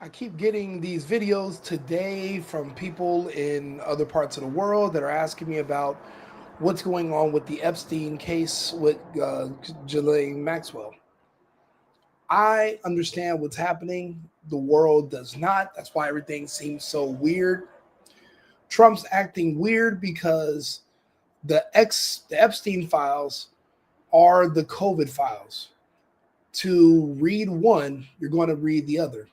I keep getting these videos today from people in other parts of the world that are asking me about what's going on with the Epstein case with Ghislaine Maxwell. I understand what's happening. The world does not. That's why everything seems so weird. Trump's acting weird because the Epstein files are the COVID files. To read one, you're going to read the other.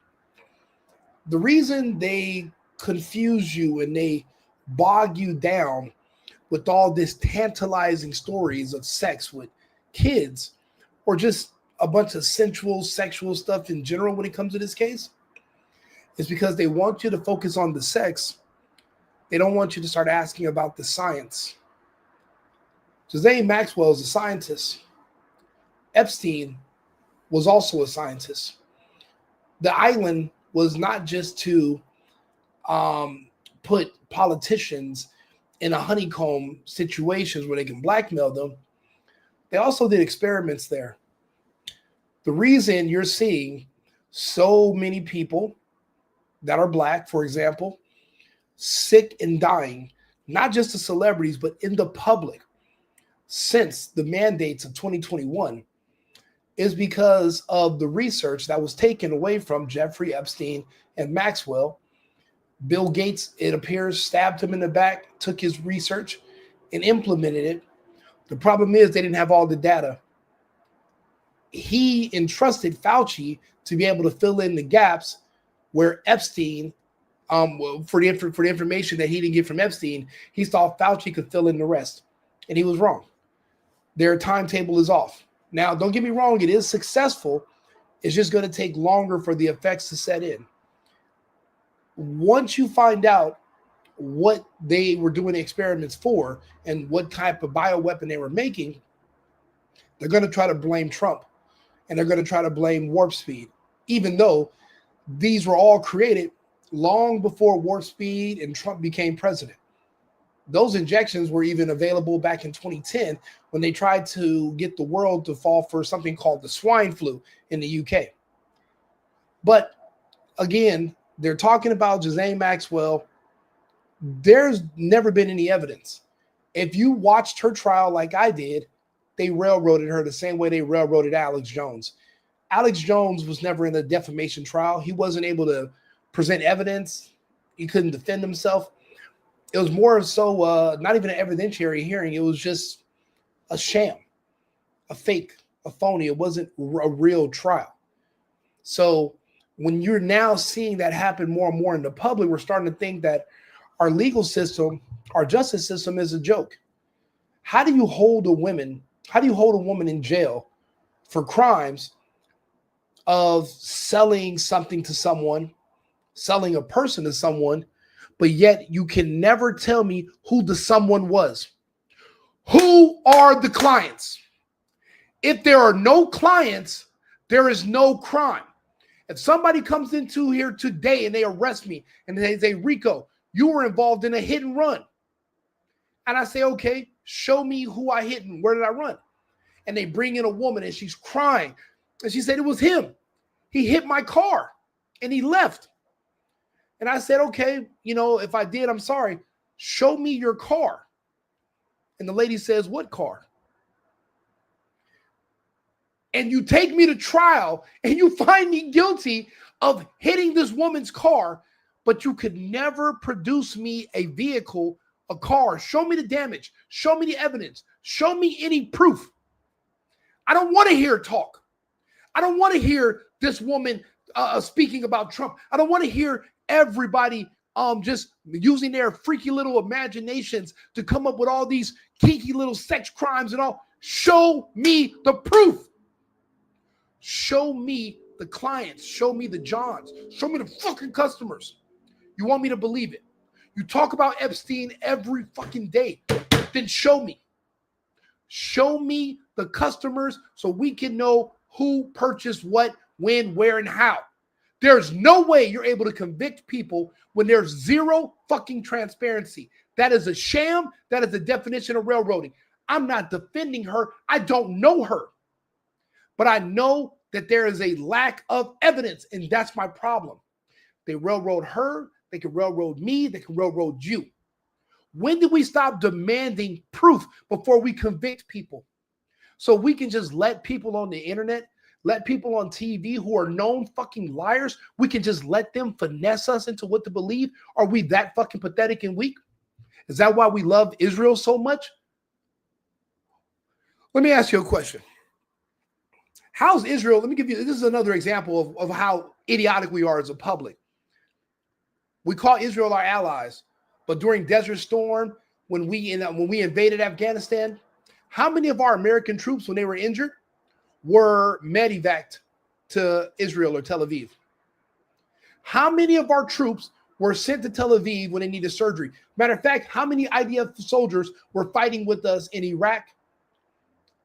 The reason they confuse you and they bog you down with all this tantalizing stories of sex with kids or just a bunch of sensual sexual stuff in general when it comes to this case is because they want you to focus on the sex. They don't want you to start asking about the science. Ghislaine Maxwell is a scientist. Epstein was also a scientist. The island was not just to put politicians in a honeycomb situations where they can blackmail them. They also did experiments there. The reason you're seeing so many people that are black, for example, sick and dying, not just the celebrities, but in the public since the mandates of 2021 is because of the research that was taken away from Jeffrey Epstein and Maxwell. Bill Gates, it appears, stabbed him in the back, took his research and implemented it. The problem is they didn't have all the data. He entrusted Fauci to be able to fill in the gaps where Epstein, for the information that he didn't get from Epstein, he thought Fauci could fill in the rest. And he was wrong. Their timetable is off. Now, don't get me wrong, it is successful. It's just going to take longer for the effects to set in. Once you find out what they were doing the experiments for and what type of bioweapon they were making, they're going to try to blame Trump and they're going to try to blame warp speed, even though these were all created long before warp speed and Trump became president. Those injections were even available back in 2010 when they tried to get the world to fall for something called the swine flu in the UK. But again, they're talking about Ghislaine Maxwell. There's never been any evidence. If you watched her trial like I did, they railroaded her the same way they railroaded Alex Jones. Alex Jones was never in a defamation trial. He wasn't able to present evidence. He couldn't defend himself. It was more so not even an evidentiary hearing. It was just a sham, a fake, a phony. It wasn't a real trial. So when you're now seeing that happen more and more in the public, we're starting to think that our legal system, our justice system is a joke. How do you hold a woman? How do you hold a woman in jail for crimes of selling something to someone, selling a person to someone, but yet you can never tell me who the someone was? Who are the clients? If there are no clients, there is no crime. If somebody comes into here today and they arrest me and they say, Rico, you were involved in a hit and run. And I say, okay, show me who I hit and where did I run? And they bring in a woman and she's crying. And she said, it was him. He hit my car and he left. And I said, okay, if I did, I'm sorry. Show me your car. And the lady says, what car? And you take me to trial and you find me guilty of hitting this woman's car, but you could never produce me a vehicle, a car. Show me the damage. Show me the evidence. Show me any proof. I don't want to hear talk. I don't want to hear this woman speaking about Trump. I don't want to hear everybody just using their freaky little imaginations to come up with all these kinky little sex crimes and all. Show me the proof. Show me the clients. Show me the Johns. Show me the fucking customers. You want me to believe it? You talk about Epstein every fucking day. Then show me. Show me the customers so we can know who purchased what, when, where, and how. There's no way you're able to convict people when there's zero fucking transparency. That is a sham. That is the definition of railroading. I'm not defending her. I don't know her. But I know that there is a lack of evidence, and that's my problem. They railroad her. They can railroad me. They can railroad you. When did we stop demanding proof before we convict people? So we can just let people on the internet, let people on TV who are known fucking liars, we can just let them finesse us into what to believe? Are we that fucking pathetic and weak? Is that why we love Israel so much? Let me ask you a question. How's Israel? Let me give you, this is another example of how idiotic we are as a public. We call Israel our allies, but during Desert Storm, when we invaded Afghanistan, how many of our American troops, when they were injured, were medevaced to Israel or Tel Aviv? How many of our troops were sent to Tel Aviv when they needed surgery? Matter of fact, how many IDF soldiers were fighting with us in Iraq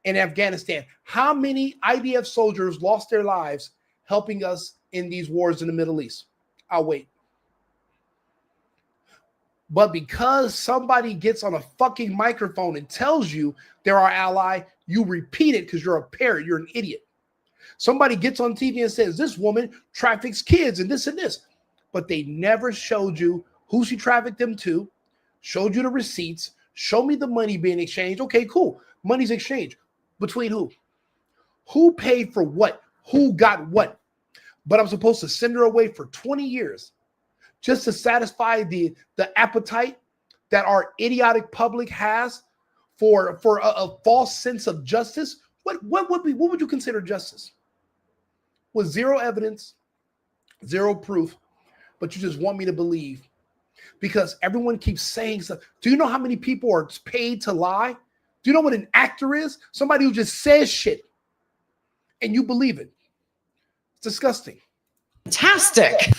and Afghanistan? How many IDF soldiers lost their lives helping us in these wars in the Middle East? I'll wait. But because somebody gets on a fucking microphone and tells you they're our ally, you repeat it because you're a parrot. You're an idiot. Somebody gets on TV and says, this woman traffics kids and this and this. But they never showed you who she trafficked them to, showed you the receipts, show me the money being exchanged. Okay, cool. Money's exchanged. Between who? Who paid for what? Who got what? But I'm supposed to send her away for 20 years just to satisfy the appetite that our idiotic public has for a false sense of justice. What would you consider justice? With zero evidence, zero proof, but you just want me to believe because everyone keeps saying stuff. Do you know how many people are paid to lie? Do you know what an actor is? Somebody who just says shit and you believe it. It's disgusting. Fantastic.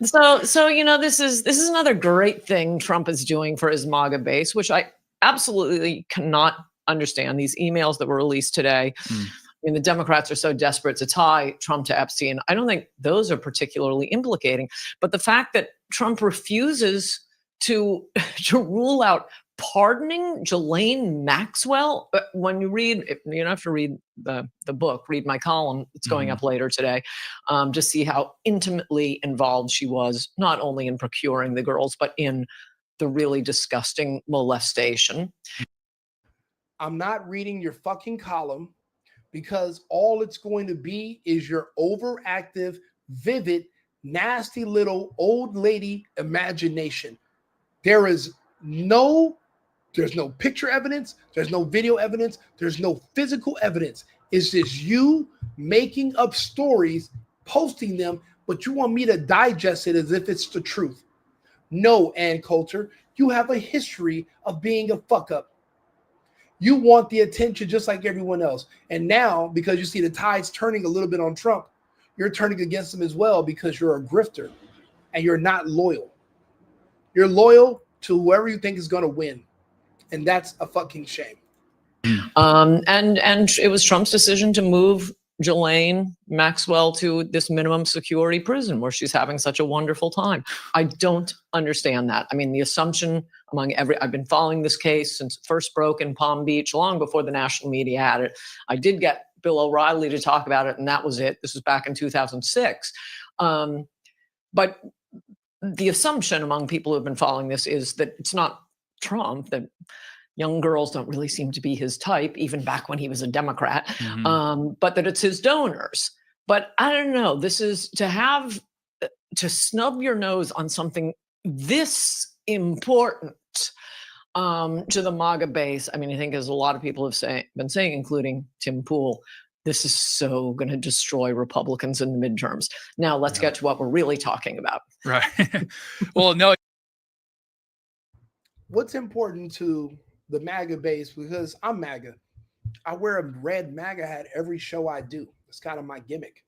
So you know, this is another great thing Trump is doing for his MAGA base, which I absolutely cannot understand. These emails that were released today. I mean, the Democrats are so desperate to tie Trump to Epstein. I don't think those are particularly implicating. But the fact that Trump refuses to rule out pardoning Ghislaine Maxwell, when you read, you don't have to read the book, read my column. It's going up later today, to see how intimately involved she was, not only in procuring the girls, but in the really disgusting molestation. I'm not reading your fucking column because all it's going to be is your overactive, vivid, nasty little old lady imagination. There's no picture evidence. There's no video evidence. There's no physical evidence. It's just you making up stories, posting them, but you want me to digest it as if it's the truth. No, Ann Coulter, you have a history of being a fuck up. You want the attention just like everyone else. And now, because you see the tide's turning a little bit on Trump, you're turning against him as well because you're a grifter and you're not loyal. You're loyal to whoever you think is going to win. And that's a fucking shame. And it was Trump's decision to move Ghislaine Maxwell to this minimum security prison where she's having such a wonderful time. I don't understand that. I mean, the assumption among I've been following this case since it first broke in Palm Beach, long before the national media had it. I did get Bill O'Reilly to talk about it, and that was it. This was back in 2006. But the assumption among people who have been following this is that it's not Trump, that young girls don't really seem to be his type, even back when he was a Democrat, but that it's his donors. But I don't know, this is to snub your nose on something this important to the MAGA base. I mean, I think as a lot of people have been saying, including Tim Pool, this is so going to destroy Republicans in the midterms. Now let's get to what we're really talking about. Right. Well, no. What's important to the MAGA base, because I'm MAGA. I wear a red MAGA hat every show I do. It's kind of my gimmick.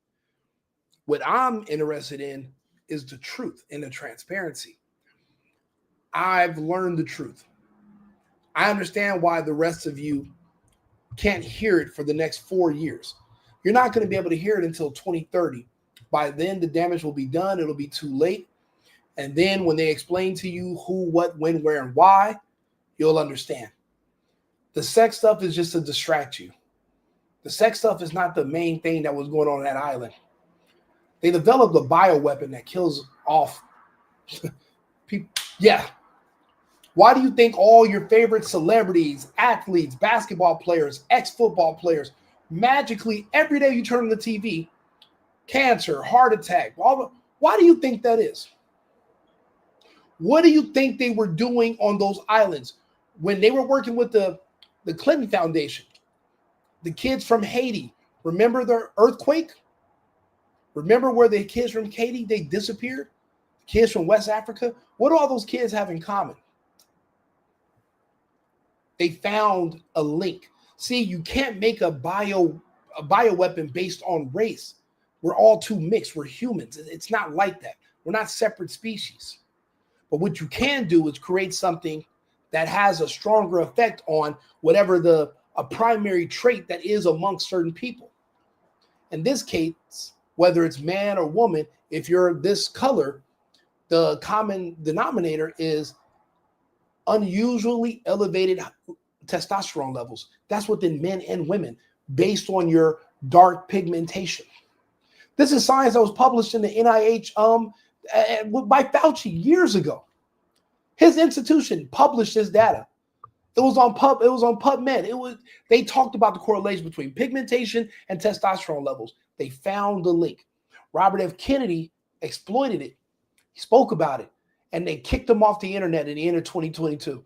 What I'm interested in is the truth and the transparency. I've learned the truth. I understand why the rest of you can't hear it for the next 4 years. You're not going to be able to hear it until 2030. By then, the damage will be done. It'll be too late. And then when they explain to you who, what, when, where, and why, you'll understand. The sex stuff is just to distract you. The sex stuff is not the main thing that was going on that island. They developed a bioweapon that kills off. Yeah. Why do you think all your favorite celebrities, athletes, basketball players, ex-football players, magically every day you turn on the TV, cancer, heart attack, why do you think that is? What do you think they were doing on those islands when they were working with the Clinton Foundation? The kids from Haiti, remember the earthquake? Remember where the kids from Haiti, they disappeared? Kids from West Africa? What do all those kids have in common? They found a link. See, you can't make a bioweapon based on race. We're all too mixed. We're humans. It's not like that. We're not separate species. But what you can do is create something that has a stronger effect on whatever a primary trait that is amongst certain people. In this case, whether it's man or woman, if you're this color, the common denominator is unusually elevated testosterone levels. That's within men and women based on your dark pigmentation. This is science that was published in the NIH by Fauci years ago. His institution published this data. It was on PubMed. They talked about the correlation between pigmentation and testosterone levels. They found the link. Robert F. Kennedy exploited it. He spoke about it. And they kicked him off the internet at the end of 2020,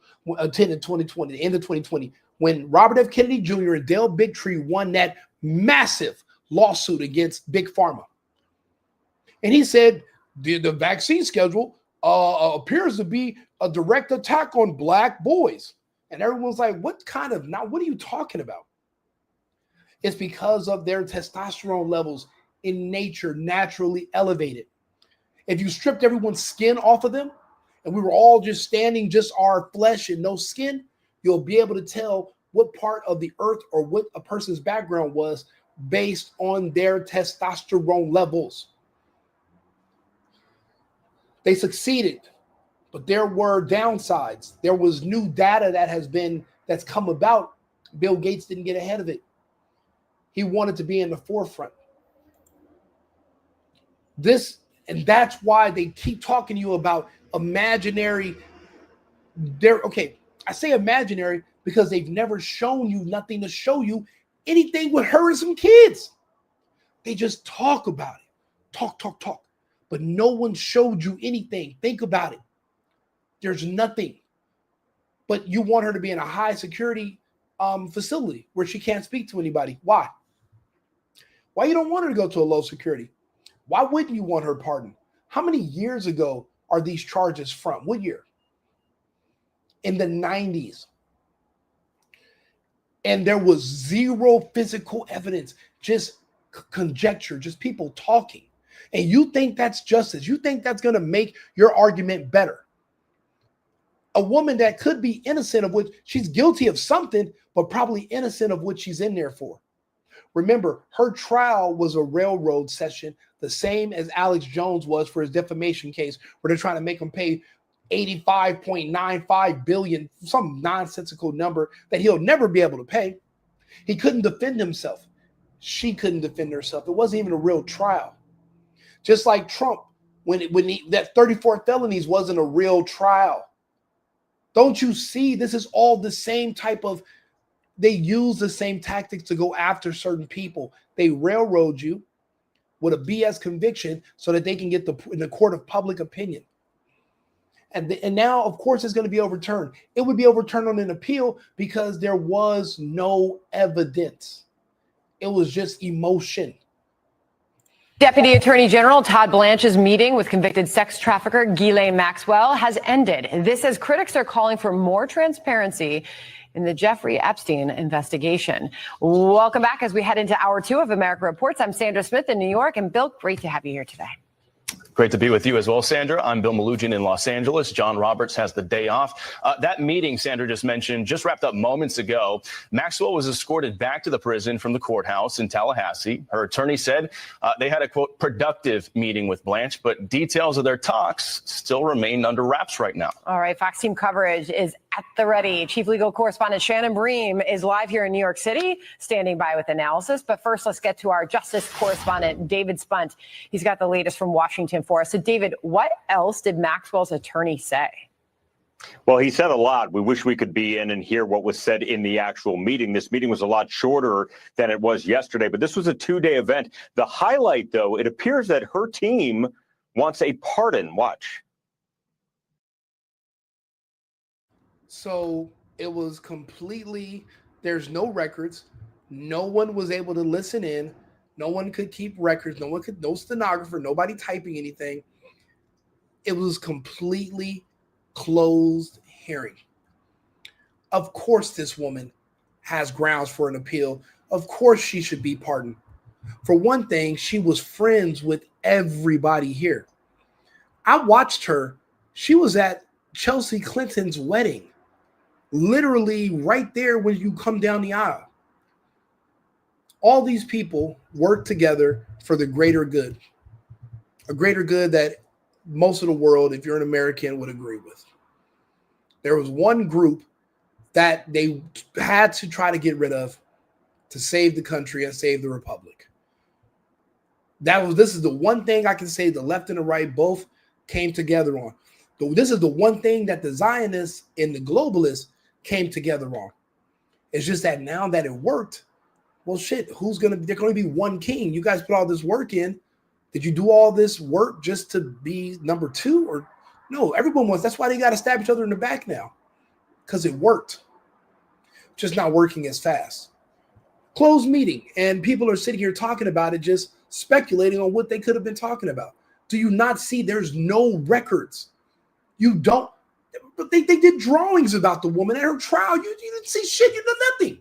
when Robert F. Kennedy Jr. and Dale Bigtree won that massive lawsuit against Big Pharma. And he said the vaccine schedule appears to be a direct attack on black boys. And everyone's like, what are you talking about? It's because of their testosterone levels in nature naturally elevated. If you stripped everyone's skin off of them and we were all just standing, just our flesh and no skin, you'll be able to tell what part of the earth or what a person's background was based on their testosterone levels. They succeeded, but there were downsides. There was new data that's come about. Bill Gates didn't get ahead of it. He wanted to be in the forefront. And that's why they keep talking to you about imaginary. I say imaginary because they've never shown you nothing to show you anything with her and some kids. They just talk about it. Talk. But no one showed you anything. Think about it. There's nothing. But you want her to be in a high security facility where she can't speak to anybody. Why? Why you don't want her to go to a low security? Why wouldn't you want her pardoned? How many years ago are these charges from? What year? In the 90s. And there was zero physical evidence, just conjecture, just people talking. And you think that's justice. You think that's going to make your argument better. A woman that could be innocent of which she's guilty of something, but probably innocent of what she's in there for. Remember, her trial was a railroad session, the same as Alex Jones was for his defamation case, where they're trying to make him pay $85.95 billion, some nonsensical number that he'll never be able to pay. He couldn't defend himself. She couldn't defend herself. It wasn't even a real trial. Just like Trump, that 34 felonies wasn't a real trial. Don't you see? This is all the same type of. They use the same tactics to go after certain people. They railroad you with a BS conviction so that they can get in the court of public opinion. And now, of course, it's going to be overturned. It would be overturned on an appeal because there was no evidence. It was just emotion. Deputy Attorney General Todd Blanche's meeting with convicted sex trafficker Ghislaine Maxwell has ended. This as critics are calling for more transparency in the Jeffrey Epstein investigation. Welcome back as we head into hour 2 of America Reports. I'm Sandra Smith in New York. And Bill, great to have you here today. Great to be with you as well, Sandra. I'm Bill Malugin in Los Angeles. John Roberts has the day off. That meeting Sandra just mentioned just wrapped up moments ago. Maxwell was escorted back to the prison from the courthouse in Tallahassee. Her attorney said they had a, quote, productive meeting with Blanche, but details of their talks still remain under wraps right now. All right. Fox team coverage is at the ready. Chief legal correspondent Shannon Bream is live here in New York City, standing by with analysis. But first, let's get to our justice correspondent, David Spunt. He's got the latest from Washington for us. So, David, what else did Maxwell's attorney say? Well, he said a lot. We wish we could be in and hear what was said in the actual meeting. This meeting was a lot shorter than it was yesterday, but this was a two-day event. The highlight, though, it appears that her team wants a pardon. Watch. So it was completely, there's no records. No one was able to listen in. No one could keep records. No stenographer, nobody typing anything. It was completely closed hearing. Of course, this woman has grounds for an appeal. Of course, she should be pardoned. For one thing, she was friends with everybody here. I watched her. She was at Chelsea Clinton's wedding, literally right there when you come down the aisle. All these people work together for the greater good, a greater good that most of the world, if you're an American, would agree with. There was one group that they had to try to get rid of to save the country and save the republic. This is the one thing I can say the left and the right both came together on. This is the one thing that the Zionists and the globalists came together on. It's just that now that it worked, well, shit, there's going to be one king. You guys put all this work in. Did you do all this work just to be number two? Or no, everyone wants. That's why they got to stab each other in the back now, because it worked. Just not working as fast. Closed meeting, and people are sitting here talking about it, just speculating on what they could have been talking about. Do you not see there's no records? You don't. But they did drawings about the woman at her trial. You didn't see shit. You did nothing.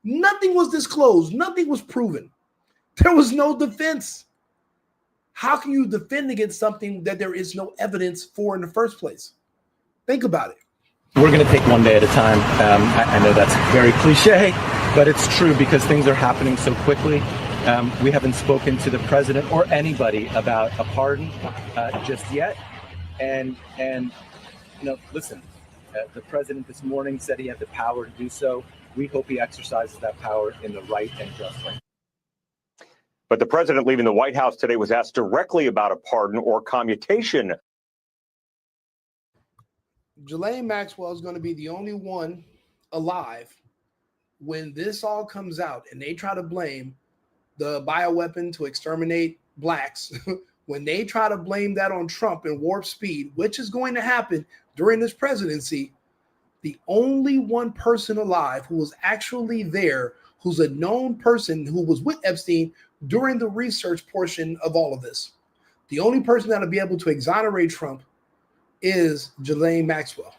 Nothing was disclosed. Nothing was proven. There was no defense. How can you defend against something that there is no evidence for in the first place? Think about it. We're going to take one day at a time. I know that's very cliche, but it's true because things are happening so quickly. We haven't spoken to the president or anybody about a pardon just yet. And listen, the president this morning said he had the power to do so. We hope he exercises that power in the right and just way. But the president leaving the White House today was asked directly about a pardon or commutation. Ghislaine Maxwell is going to be the only one alive when this all comes out and they try to blame the bioweapon to exterminate blacks. When they try to blame that on Trump and warp speed, which is going to happen during this presidency, the only one person alive who was actually there, who's a known person who was with Epstein during the research portion of all of this, the only person that'll be able to exonerate Trump is Ghislaine Maxwell.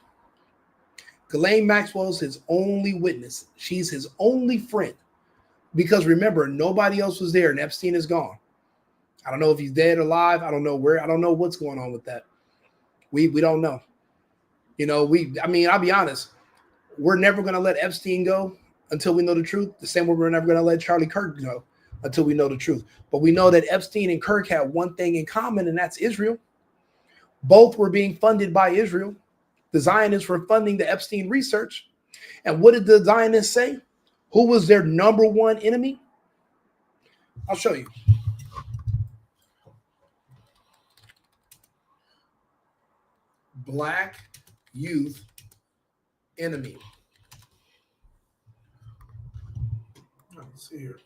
Ghislaine Maxwell is his only witness. She's his only friend. Because remember, nobody else was there and Epstein is gone. I don't know if he's dead or alive. I don't know where. I don't know what's going on with that. We don't know. I'll be honest. We're never going to let Epstein go until we know the truth. The same way we're never going to let Charlie Kirk go until we know the truth. But we know that Epstein and Kirk had one thing in common, and that's Israel. Both were being funded by Israel. The Zionists were funding the Epstein research. And what did the Zionists say? Who was their number one enemy? I'll show you. Black youth enemy. Let's see here.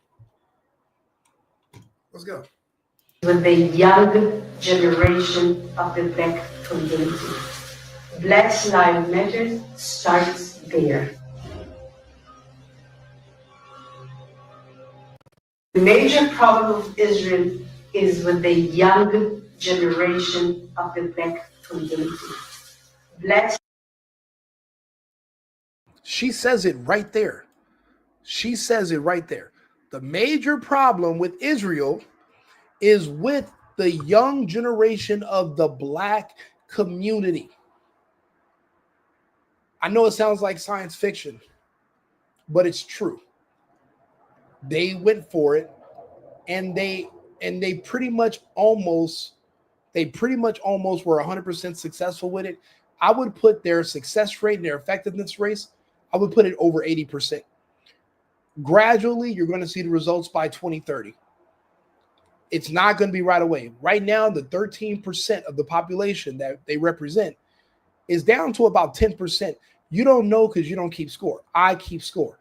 Let's go. With the young generation of the black community. Black Lives Matter starts there. The major problem of Israel is with the young generation of the black community. She says it right there. She says it right there. The major problem with Israel is with the young generation of the black community. I know it sounds like science fiction, but it's true. They went for it, and they pretty much almost were 100% successful with it. I would put their success rate and their effectiveness rates, I would put it over 80%. Gradually, you're going to see the results by 2030. It's not going to be right away. Right now, the 13% of the population that they represent is down to about 10%. You don't know because you don't keep score. I keep score.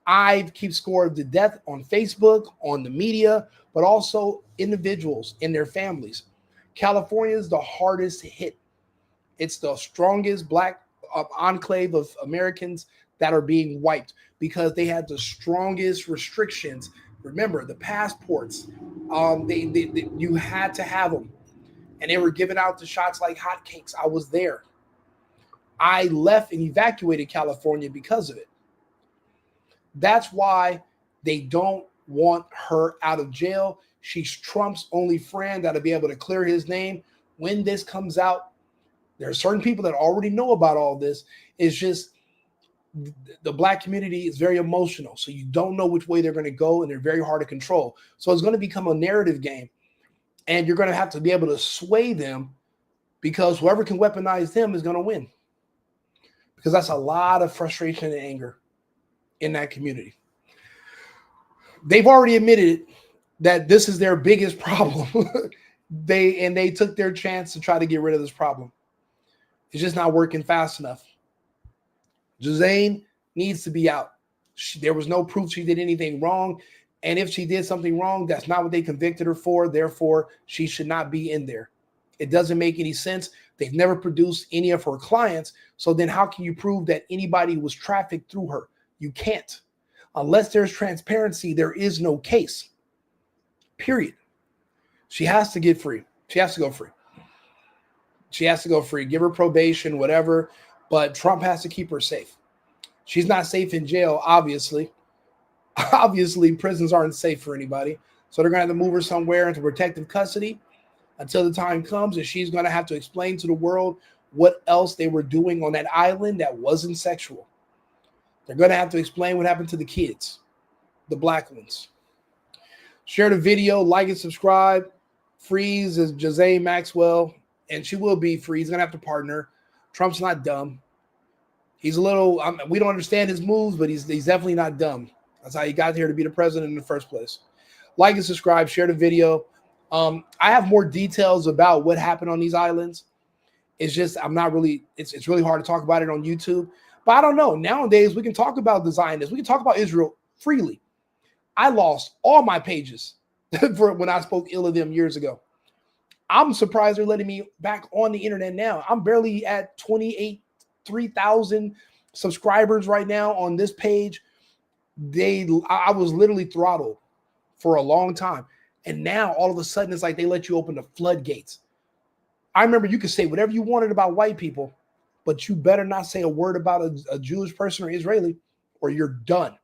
I keep score of the death on Facebook, on the media, but also individuals and their families. California is the hardest hit. It's the strongest black enclave of Americans that are being wiped because they had the strongest restrictions. Remember, the passports, you had to have them. And they were giving out the shots like hotcakes. I was there. I left and evacuated California because of it. That's why they don't want her out of jail. She's Trump's only friend that'll be able to clear his name. When this comes out, there are certain people that already know about all this. It's just the black community is very emotional. So you don't know which way they're going to go, and they're very hard to control. So it's going to become a narrative game. And you're going to have to be able to sway them because whoever can weaponize them is going to win. Because that's a lot of frustration and anger in that community. They've already admitted that this is their biggest problem. They took their chance to try to get rid of this problem. It's just not working fast enough. Ghislaine needs to be out. There was no proof she did anything wrong. And if she did something wrong, that's not what they convicted her for. Therefore, she should not be in there. It doesn't make any sense. They've never produced any of her clients. So then how can you prove that anybody was trafficked through her? You can't. Unless there's transparency, there is no case. Period. She has to get free. She has to go free. She has to go free. Give her probation, whatever. But Trump has to keep her safe. She's not safe in jail, obviously. Obviously, prisons aren't safe for anybody. So they're going to have to move her somewhere into protective custody until the time comes, and she's going to have to explain to the world what else they were doing on that island that wasn't sexual. They're going to have to explain what happened to the kids, the black ones. Share the video, like and subscribe. Freeze is Ghislaine Maxwell, and she will be free. He's going to have to pardon her. Trump's not dumb. He's a little, we don't understand his moves, but he's definitely not dumb. That's how he got here to be the president in the first place. Like and subscribe, share the video. I have more details about what happened on these islands. It's just, I'm not really, it's really hard to talk about it on YouTube. But I don't know. Nowadays, we can talk about the Zionists. We can talk about Israel freely. I lost all my pages for when I spoke ill of them years ago. I'm surprised they're letting me back on the internet now. I'm barely at 3,000 subscribers right now on this page. I was literally throttled for a long time. And now all of a sudden it's like they let you open the floodgates. I remember you could say whatever you wanted about white people, but you better not say a word about a Jewish person or Israeli or you're done.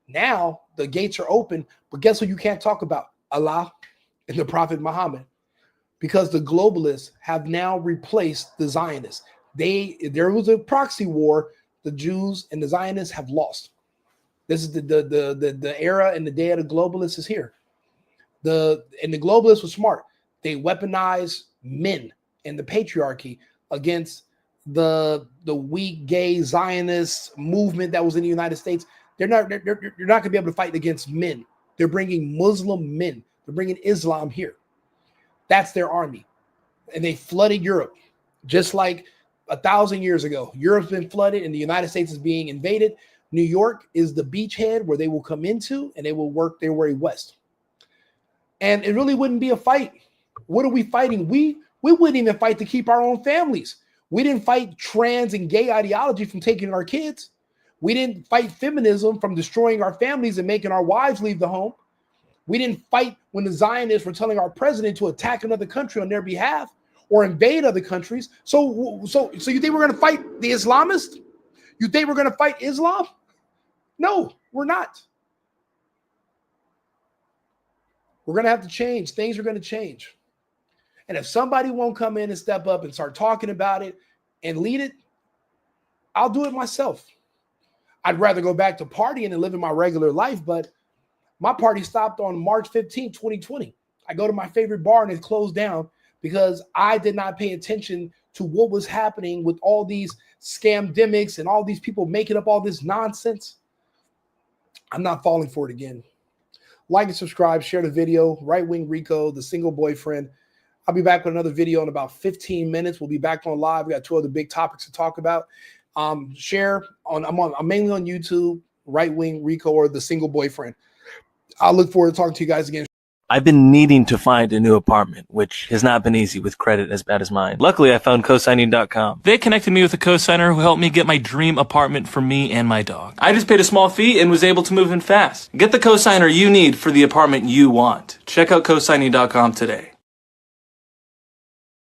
Now the gates are open, but guess what you can't talk about? Allah and the Prophet Muhammad. Because the globalists have now replaced the Zionists. There was a proxy war. The Jews and the Zionists have lost. This is the era and the day of the globalists is here. And the globalists were smart. They weaponized men and the patriarchy against the weak gay Zionist movement that was in the United States. You're not going to be able to fight against men. They're bringing Muslim men. They're bringing Islam here. That's their army. And they flooded Europe just like 1,000 years ago. Europe's been flooded and the United States is being invaded. New York is the beachhead where they will come into and they will work their way west. And it really wouldn't be a fight. What are we fighting? We wouldn't even fight to keep our own families. We didn't fight trans and gay ideology from taking our kids. We didn't fight feminism from destroying our families and making our wives leave the home. We didn't fight when the Zionists were telling our president to attack another country on their behalf or invade other countries. So you think we're going to fight the Islamists? You think we're going to fight Islam? No, we're not. We're going to have to change. Things are going to change. And if somebody won't come in and step up and start talking about it and lead it, I'll do it myself. I'd rather go back to partying and living my regular life, but my party stopped on March 15, 2020. I go to my favorite bar and it's closed down because I did not pay attention to what was happening with all these scamdemics and all these people making up all this nonsense. I'm not falling for it again. Like and subscribe, share the video. Right Wing Rico, the single boyfriend. I'll be back with another video in about 15 minutes. We'll be back on live. We got 2 other big topics to talk about. Share on. I'm mainly on YouTube. Right Wing Rico or the single boyfriend. I'll look forward to talking to you guys again. I've been needing to find a new apartment, which has not been easy with credit as bad as mine. Luckily, I found cosigning.com. They connected me with a cosigner who helped me get my dream apartment for me and my dog. I just paid a small fee and was able to move in fast. Get the cosigner you need for the apartment you want. Check out cosigning.com today.